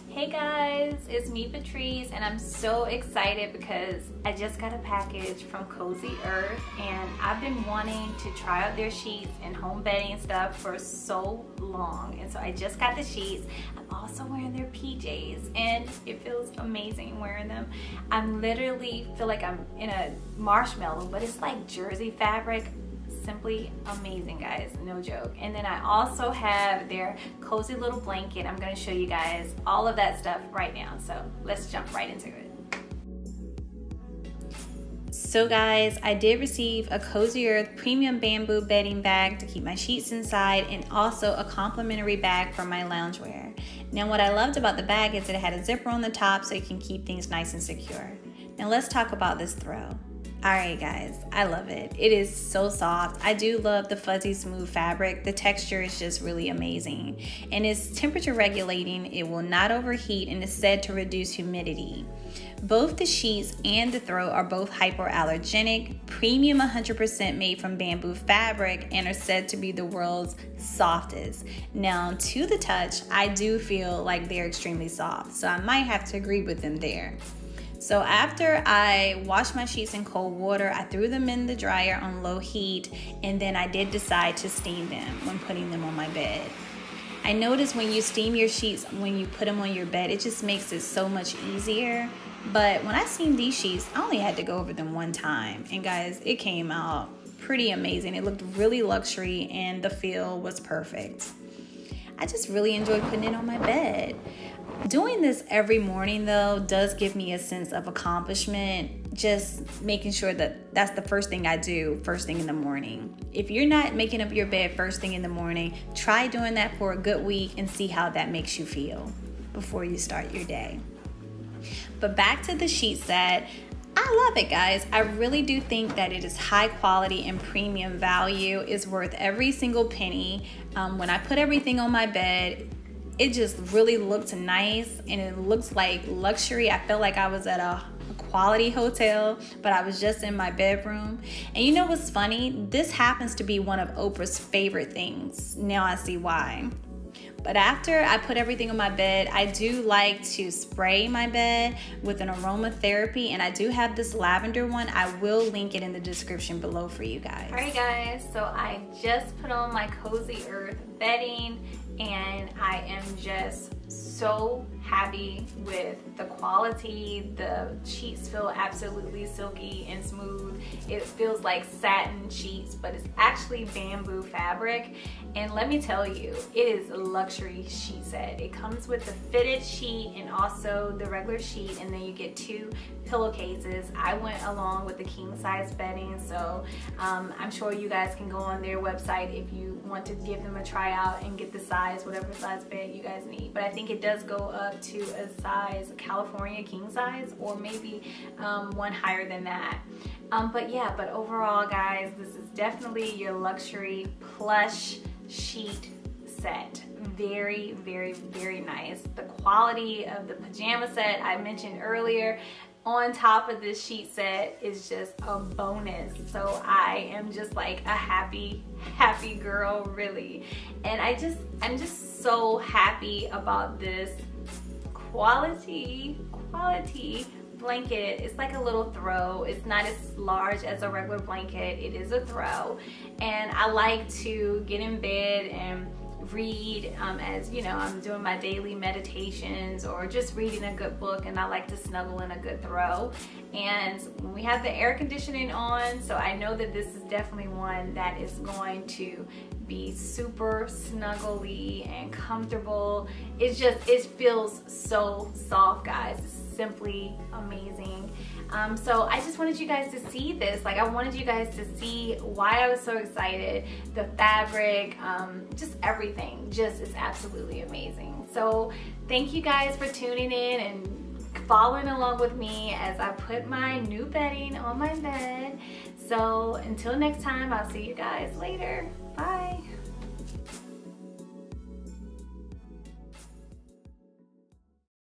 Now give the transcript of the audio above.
Hey guys, it's me Patrice, and I'm so excited because I just got a package from CozyEarth, and I've been wanting to try out their sheets and home bedding stuff for so long. And so I just got the sheets. I'm also wearing their PJs, and it feels amazing wearing them. I'm literally feel like I'm in a marshmallow, but it's like jersey fabric. Simply amazing, guys, no joke. And then I also have their cozy little blanket. I'm going to show you guys all of that stuff right now, so let's jump right into it. So guys, I did receive a CozyEarth premium bamboo bedding bag to keep my sheets inside, and also a complimentary bag for my loungewear. Now what I loved about the bag is that it had a zipper on the top so you can keep things nice and secure. Now let's talk about this throw. Alright guys, I love it. It is so soft. I do love the fuzzy smooth fabric. The texture is just really amazing. And it's temperature regulating. It will not overheat and is said to reduce humidity. Both the sheets and the throw are both hypoallergenic, premium 100% made from bamboo fabric, and are said to be the world's softest. Now to the touch, I do feel like they're extremely soft, so I might have to agree with them there. So after I washed my sheets in cold water, I threw them in the dryer on low heat, and then I did decide to steam them when putting them on my bed. I noticed when you steam your sheets, when you put them on your bed, it just makes it so much easier. But when I steamed these sheets, I only had to go over them one time. And guys, it came out pretty amazing. It looked really luxury and the feel was perfect. I just really enjoyed putting it on my bed. Doing this every morning though does give me a sense of accomplishment, just making sure that that's the first thing I do first thing in the morning. If you're not making up your bed first thing in the morning, try doing that for a good week and see how that makes you feel before you start your day. But back to the sheet set. I love it, guys. I really do think that it is high quality and premium value. It's worth every single penny. When I put everything on my bed, it just really looked nice and it looks like luxury. I felt like I was at a quality hotel, but I was just in my bedroom. And you know what's funny? This happens to be one of Oprah's favorite things. Now I see why. But after I put everything on my bed, I do like to spray my bed with an aromatherapy, and I do have this lavender one. I will link it in the description below for you guys. All right guys, so I just put on my CozyEarth bedding, and I am just so happy with the quality. The sheets feel absolutely silky and smooth. It feels like satin sheets, but it's actually bamboo fabric. And let me tell you, it is a luxury sheet set. It comes with the fitted sheet and also the regular sheet, and then you get 2 pillowcases. I went along with the king size bedding, so I'm sure you guys can go on their website if you want to give them a try out and get the size, whatever size bed you guys need. But I think it does go up to a size California king size, or maybe one higher than that. But overall guys, this is definitely your luxury plush sheet set. Very, very, very nice. The quality of the pajama set I mentioned earlier on top of this sheet set is just a bonus. So I am just like a happy girl, really. And I'm just so happy about this quality blanket. It's like a little throw. It's not as large as a regular blanket. It is a throw. And I like to get in bed and read as you know, I'm doing my daily meditations or just reading a good book, and I like to snuggle in a good throw. And we have the air conditioning on, so I know that this is definitely one that is going to be super snuggly and comfortable. It feels so soft, guys. It's simply amazing. So I just wanted you guys to see this. Like, I wanted you guys to see why I was so excited. The fabric, just everything just is absolutely amazing. So thank you guys for tuning in and following along with me as I put my new bedding on my bed. So until next time, I'll see you guys later. Bye.